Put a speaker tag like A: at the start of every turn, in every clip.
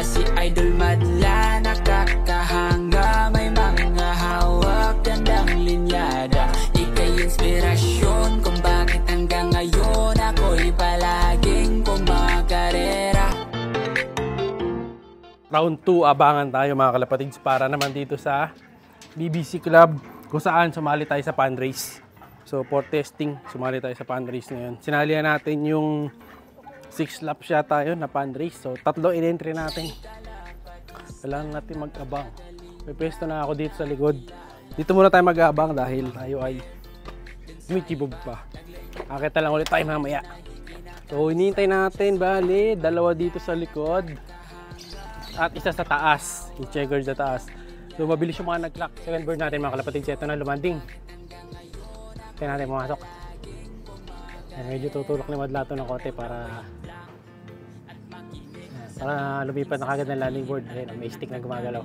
A: si Idol Madla, nakakahanga, may mga hawak, gandang linyada. Ika'y inspirasyon kung bakit hanggang ngayon ako'y palaging kumakarera.
B: Round 2, abangan tayo mga kalapatids para naman dito sa BBC Club kung saan sumali tayo sa fan race. So for testing, sumali tayo sa fan race ngayon. Sinalihan natin yung 6 laps yata yun na fan race. So 3 in-entry natin. Kailangan natin mag-abang. May pwesto na ako dito sa likod. Dito muna tayo mag-abang dahil tayo ay umichibog pa. Akita lang ulit tayo mamaya. So hinihintay natin, bali, 2 dito sa likod at isa sa taas, yung checker sa taas. So mabilis yung mga nag-clock. Second bird natin mga kalapatids. Ito na, lumanding. Kaya natin pumasok. Yan, medyo tutulok ni Madlato ng kote para lumipat na kagad ng landing board. Ayan, may stick na gumagalaw.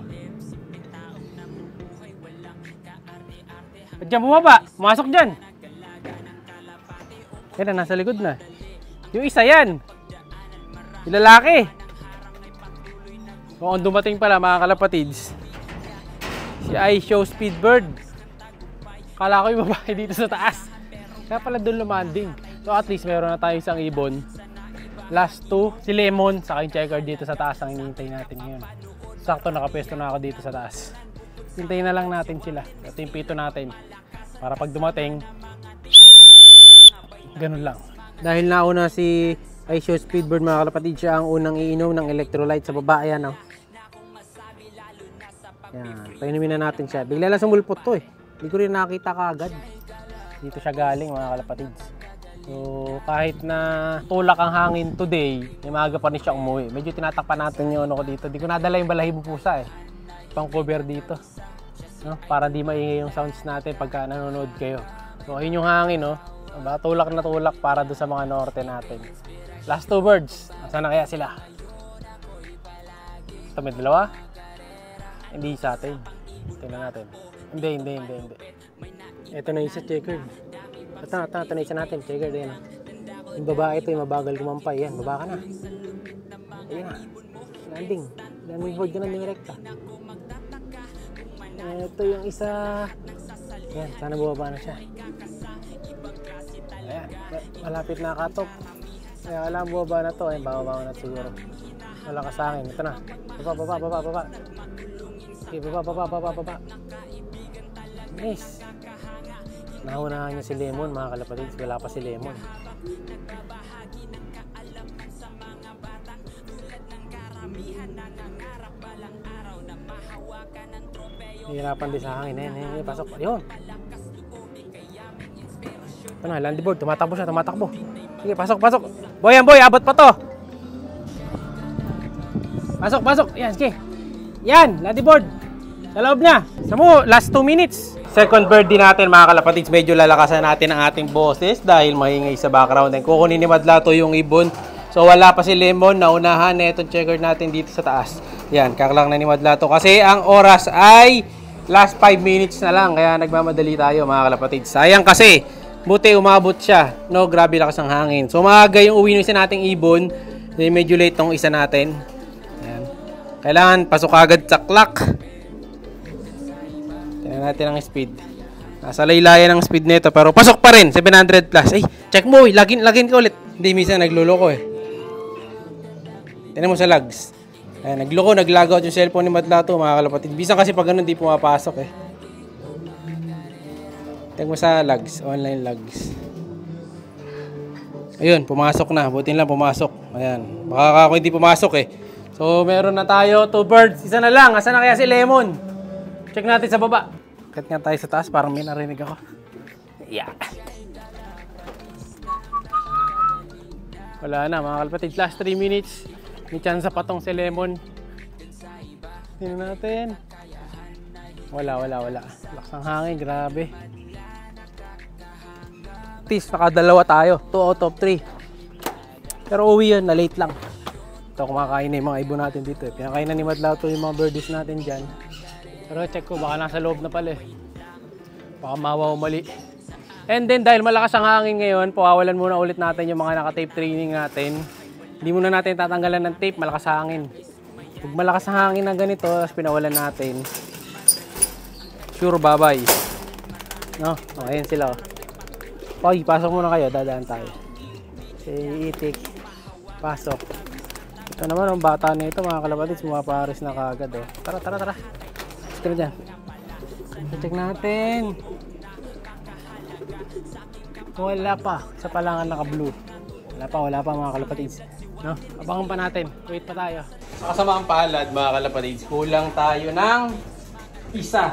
B: Ba't dyan bumaba? Pumasok dyan! Yan na, nasa likod na. Yung isa yan! Yung lalaki! Kung dumating pala mga kalapatids, si iShow Speedbird. Kala ko yung babae dito sa taas. Kaya pala doon lumanding. So at least meron na tayo isang ibon. Last 2, si Lemon, saka yung checker dito sa taas ang hinihintay natin ngayon. Sakto nakapesto na ako dito sa taas. Hintayin na lang natin sila. Ito yung pito natin. Para pag dumating, ganun lang. Dahil nauna si iShow Speedbird mga kalapatid, siya ang unang iinom ng electrolyte sa baba. Ayan o. Yan, painumin na natin siya. Bigla lang sumulpot to eh. Hindi ko rin nakita kaagad. Dito siya galing mga kalapatids. So kahit na tulak ang hangin today, may maaga pa rin siya umuwi. Medyo tinatakpan natin yung ano ko dito. Di ko nadala yung balahibo pusa eh. Pang cover dito. No? Para di maingay yung sounds natin pagka nanonood kayo. So ayun yung hangin no. Tulak na tulak para doon sa mga norte natin. Last 2 birds. Nasaan na kaya sila? Ito may 2? Hindi sa atin. Tingnan natin. Hindi. Ito na isa checker. Ito na isa natin. Checker din. Yung babae ito, yung mabagal kumampay. Yan, baba ka na. Ayan na. Landing. Landing board ka na direkta. Ito yung isa. Yan, sana bumaba na siya. Ayan, malapit na katop. Kaya alam bumaba na to. Ayan, baba na siguro. Malakas sa akin. Ito na. Baba. Okay, baba. Nice. Naunahan niya si Lemon mga kalapatids. Wala pa si Lemon. Hihirapan din sa hangin. Ayan, pasok. Ayun. Ito na, landing board. Tumatakbo. Sige, pasok. Boy, abot pa to. Pasok. Yan, sige. Yan, landing board. Sa loob na. Samo, last 2 minutes. Second bird din natin mga kalapatids. Medyo lalakasan natin ang ating boses dahil maingay sa background. And kukunin ni Madlato yung ibon. So wala pa si Lemon. Naunahan na itong checker natin dito sa taas. Yan, kaklang na ni Madlato. Kasi ang oras ay last 5 minutes na lang. Kaya nagmamadali tayo mga kalapatids. Sayang kasi, buti umabot siya. No, grabe lakas ang hangin. So maaga yung uwi ng isa nating ibon. Medyo late tong isa natin. Yan. Kailangan pasok agad sa clock. Tingnan natin ang speed. Nasa laylayan ang speed nito pero pasok pa rin 700 plus. Ay, check mo, login ka ulit. Hindi minsan nagluloko eh. Tingnan mo sa logs. Ayan, nag-log out yung cellphone ni Madlato mga kalapatid. Bisan kasi pag ganun di pumapasok eh. Tingnan mo sa logs, online logs. Ayun, pumasok na. Buti lang pumasok. Ayan, baka ako hindi pumasok eh. So meron na tayo 2 birds. Isa na lang. Asan na kaya si Lemon? Check natin sa baba. Kat nga tayo sa taas, parang may narinig ako. Yeah. Wala na mga kalapatid. Last 3 minutes. May chance pa tong si Lemon. Tingnan natin. Wala. Lakas ng hangin, grabe. At least nakadalawa tayo. 2 out of 3. Pero uwi yun, na late lang. Ito kumakain na yung mga ibon natin dito. Pinakain na ni Madlato yung mga birdies natin dyan. Pero check ko, baka nasa loob na pala eh. Baka mawaw mali. And then dahil malakas ang hangin ngayon, pawawalan muna ulit natin yung mga naka-tape training natin. Hindi muna natin tatanggalan ng tape, malakas hangin. Pag malakas ang hangin na ganito, tapos pinawalan natin, sure babay. No? O, ayan sila. Okay, pasok muna kayo. Dadaan tayo. Si Itik. Pasok. Ito naman, ang bata na ito, mga kalapatids, pumapares na kaagad. Oh. Tara, tara, tara. Let's go dyan. Check natin. Wala pa. Sa palangan naka-blue. Wala pa mga kalapatids. No? Abangan pa natin. Wait pa tayo. Sa kasamaang palad, mga kalapatids, kulang tayo ng isa.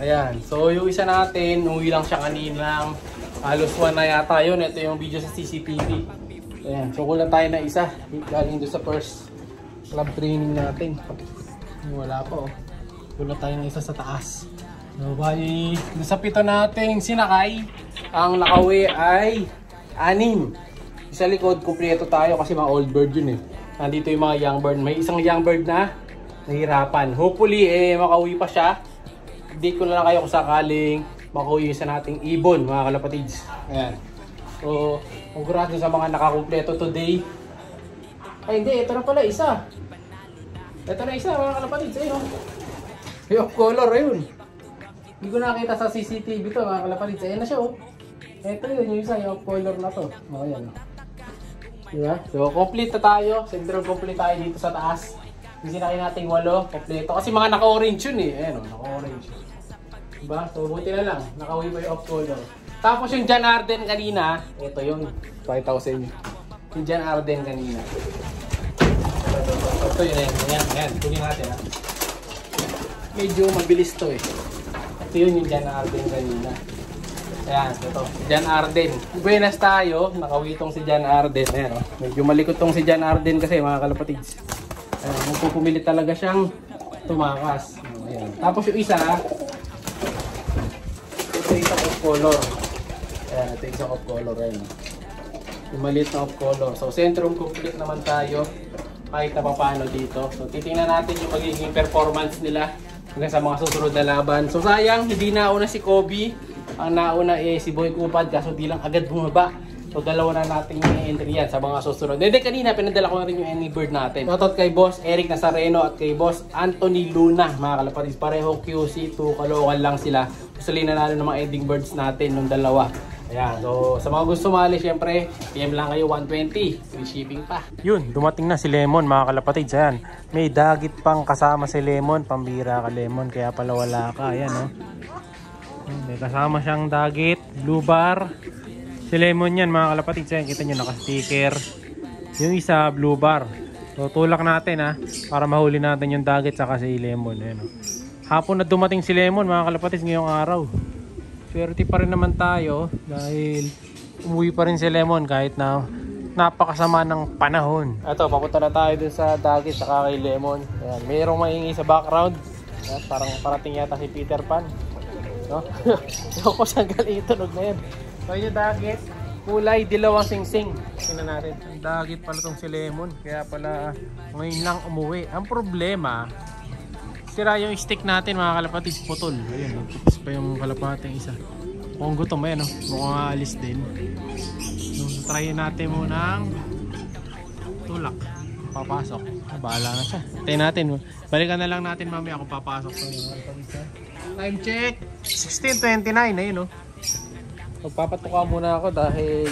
B: Ayan. So, yung isa natin, umuwi lang siya kaninang halos 1 na yata yun. Ito yung video sa CCTV. Ayan. So, kulang tayo na isa. Galing doon sa first club training natin. Wala pa, oh. Kulang tayo ng isa sa taas. So, bali, sa 7 nating sinakay, ang nakauwi ay 6. Sa likod, kumpleto tayo kasi mga old bird yun eh. Nandito yung mga young bird. May isang young bird na nahirapan. Hopefully, makauwi pa siya. Update ko na lang kayo kung sakaling makauwi sa nating ibon, mga kalapatids. Ayan. So, congrats sa mga nakakumpleto today. Ay, hindi. Ito na pala, isa. Ito na isa, mga kalapatids. Ayun. Yung off color, ayun. Hindi ko nakita sa CCTV to, mga kalapatids. Ayan na siya, oh. Ito yun, yung isa, yung off color na to. O, ayan. Diba? So, complete na tayo. Siyempre, complete tayo dito sa taas. Yung sinakay natin 8, kompleto. Kasi mga naka-orange yun eh. Ayan, oh, naka-orange. Diba? So, buti na lang. Naka-uwi pa yung off color. Tapos yung John Arden kanina, ito yung 5,000. Yung John Arden kanina. Ito yun, ayan. Tuloy natin, ha. Medyo mabilis to eh. Ito yun yung John Arden kanina. Ayan, ito. John Arden. Buenas tayo. Nakawitong si John Arden. Ayan, oh. Medyo malikot tong si John Arden kasi, mga kalapatids. Ayan, magpupumilit talaga siyang tumakas. Ayan. Tapos yung isa, ito yung isang off color. Ayan, ito yung isang off color. Ayan. Yung maliit na off color. So, centrum complete naman tayo. Kahit na paano dito. So, titingnan natin yung magiging performance nila hanggang sa mga susunod na laban. So, sayang, hindi nauna si Kobe. Ang nauna si Boy Kupad, kaso di lang agad bumaba. So, dalawa na natin yung entry yan sa mga susunod. Hindi, kanina, pinadala ko na rin yung any bird natin. Shoutout kay Boss Eric Nazareno at kay Boss Anthony Luna, mga kalapatids. Pareho QC, 2 Caloocan lang sila. Gusto na nanalo ng mga ending birds natin, nung dalawa. Ayan, so sa mga gusto sumali, syempre, PM lang kayo 120. Free shipping pa. Yun, dumating na si Lemon, mga kalapatids. Ayan, may dagit pang kasama si Lemon. Pambira ka, Lemon, kaya pala wala ka. Ayan, oh. May kasama siyang dagit, blue bar. Si Lemon yan, mga kalapatids. Ayan, kita nyo, naka-sticker. Yung isa, blue bar. So, tulak natin, ha, para mahuli natin yung dagit saka si Lemon. Ayan, oh. Hapon na dumating si Lemon, mga kalapatids, ngayong araw. Swerte pa rin naman tayo dahil umuwi pa rin si Lemon kahit na napakasama ng panahon. Ito, papunta na tayo dun sa dagit saka kay Lemon. Ayan, mayroong maingay sa background. Ayan, parang parating yata si Peter Pan, no? Ewan ko saan galing yung tunog na yan. So yung dagit, kulay dilawang singsing. Tingnan natin. Ang dagit pala tong si Lemon. Kaya pala ngayon lang umuwi. Ang problema, sira yung stick natin, mga kalapatids, putol. Ayun, nagtitis pa yung kalapating isa. Mukhang gutom, ayan, oh. Mukhang aalis din. So, try natin munang tulak. Papasok. Bahala na siya. Tayo natin. Balikan na lang natin mamaya kung papasok. Time check. 16:29. Ayun, oh. Magpapatuka muna ako dahil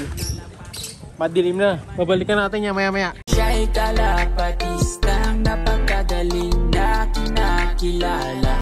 B: madilim na. Babalikan natin yan maya-maya.
A: Siya'y kalapatistang napakagaling na kinakilala.